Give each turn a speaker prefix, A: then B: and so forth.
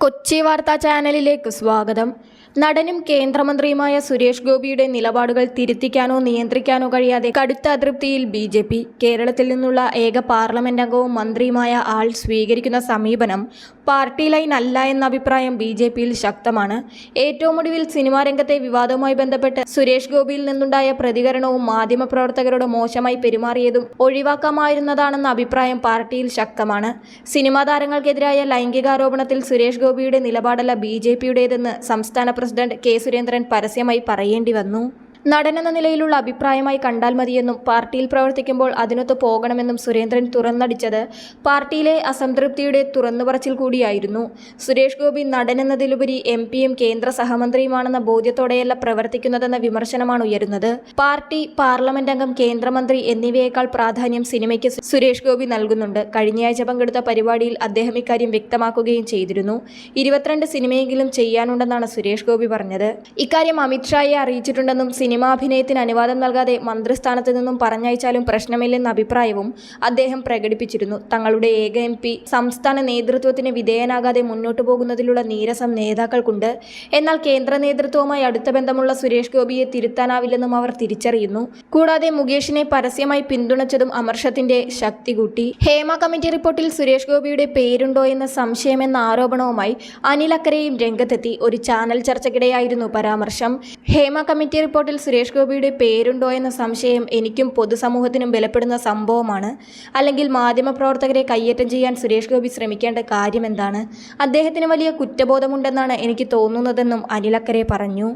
A: കൊച്ചി വാർത്താ ചാനലിലേക്ക് സ്വാഗതം. നടനും കേന്ദ്രമന്ത്രിയുമായ സുരേഷ് ഗോപിയുടെ നിലപാടുകൾ തിരുത്തിക്കാനോ നിയന്ത്രിക്കാനോ കഴിയാതെ കടുത്ത അതൃപ്തിയിൽ BJP. കേരളത്തിൽ നിന്നുള്ള ഏക പാർലമെന്റ് അംഗവും മന്ത്രിയുമായ ആൾ സ്വീകരിക്കുന്ന സമീപനം പാർട്ടി ലൈൻ അല്ല എന്ന അഭിപ്രായം BJPയിൽ ശക്തമാണ്. ഏറ്റവും ഒടുവിൽ സിനിമാ രംഗത്തെ വിവാദവുമായി ബന്ധപ്പെട്ട് സുരേഷ് ഗോപിയിൽ നിന്നുണ്ടായ പ്രതികരണവും മാധ്യമപ്രവർത്തകരോട് മോശമായി പെരുമാറിയതും ഒഴിവാക്കാമായിരുന്നതാണെന്ന അഭിപ്രായം പാർട്ടിയിൽ ശക്തമാണ്. സിനിമാ താരങ്ങൾക്കെതിരായ ലൈംഗികാരോപണത്തിൽ സുരേഷ് ഗോപിയുടെ നിലപാടല്ല BJPയുടേതെന്ന് സംസ്ഥാന പ്രസിഡന്റ് K. സുരേന്ദ്രൻ പരസ്യമായി പറയേണ്ടി വന്നു. നടനെന്ന നിലയിലുള്ള അഭിപ്രായമായി കണ്ടാൽ മതിയെന്നും പാർട്ടിയിൽ പ്രവർത്തിക്കുമ്പോൾ അതിനൊത്ത് പോകണമെന്നും സുരേന്ദ്രൻ തുറന്നടിച്ചത് പാർട്ടിയിലെ അസംതൃപ്തിയുടെ തുറന്നുപറച്ചിൽ കൂടിയായിരുന്നു. സുരേഷ് ഗോപി നടനെന്നതിലുപരി MPയും കേന്ദ്ര സഹമന്ത്രിയുമാണെന്ന ബോധ്യത്തോടെയല്ല പ്രവർത്തിക്കുന്നതെന്ന വിമർശനമാണ് ഉയരുന്നത്. പാർട്ടി, പാർലമെന്റ് അംഗം, കേന്ദ്രമന്ത്രി എന്നിവയേക്കാൾ പ്രാധാന്യം സിനിമയ്ക്ക് സുരേഷ് ഗോപി നൽകുന്നുണ്ട്. കഴിഞ്ഞയാഴ്ച പങ്കെടുത്ത പരിപാടിയിൽ അദ്ദേഹം ഇക്കാര്യം വ്യക്തമാക്കുകയും ചെയ്തിരുന്നു. 22 സിനിമയെങ്കിലും ചെയ്യാനുണ്ടെന്നാണ് സുരേഷ് ഗോപി പറഞ്ഞത്. ഇക്കാര്യം അമിത്ഷായെ അറിയിച്ചിട്ടുണ്ടെന്നും സിനിമാഭിനയത്തിന് അനുവാദം നൽകാതെ മന്ത്രിസ്ഥാനത്ത് നിന്നും പറഞ്ഞയച്ചാലും പ്രശ്നമില്ലെന്ന അഭിപ്രായവും അദ്ദേഹം പ്രകടിപ്പിച്ചിരുന്നു. തങ്ങളുടെ ഏക MP സംസ്ഥാന നേതൃത്വത്തിന് വിധേയനാകാതെ മുന്നോട്ടു പോകുന്നതിലുള്ള നീരസം നേതാക്കൾക്കുണ്ട്. എന്നാൽ കേന്ദ്ര നേതൃത്വവുമായി അടുത്ത ബന്ധമുള്ള സുരേഷ് ഗോപിയെ തിരുത്താനാവില്ലെന്നും അവർ തിരിച്ചറിയുന്നു. കൂടാതെ മുകേഷിനെ പരസ്യമായി പിന്തുണച്ചതും അമർഷത്തിന്റെ ശക്തി കൂട്ടി. ഹേമ കമ്മിറ്റി റിപ്പോർട്ടിൽ സുരേഷ് ഗോപിയുടെ പേരുണ്ടോ എന്ന സംശയമെന്ന ആരോപണവുമായി അനിൽ അക്കരെയും രംഗത്തെത്തി. ഒരു ചാനൽ ചർച്ചയ്ക്കിടെയായിരുന്നു പരാമർശം. ഹേമ കമ്മിറ്റി റിപ്പോർട്ടിൽ സുരേഷ് ഗോപിയുടെ പേരുണ്ടോ എന്ന സംശയം എനിക്കും പൊതുസമൂഹത്തിനും ബലപ്പെടുന്ന സംഭവമാണ്. അല്ലെങ്കിൽ മാധ്യമപ്രവർത്തകരെ കയ്യേറ്റം ചെയ്യാൻ സുരേഷ് ഗോപി ശ്രമിക്കേണ്ട കാര്യമെന്താണ്? അദ്ദേഹത്തിന് വലിയ കുറ്റബോധമുണ്ടെന്നാണ് എനിക്ക് തോന്നുന്നതെന്നും അനിൽ അക്കരെ പറഞ്ഞു.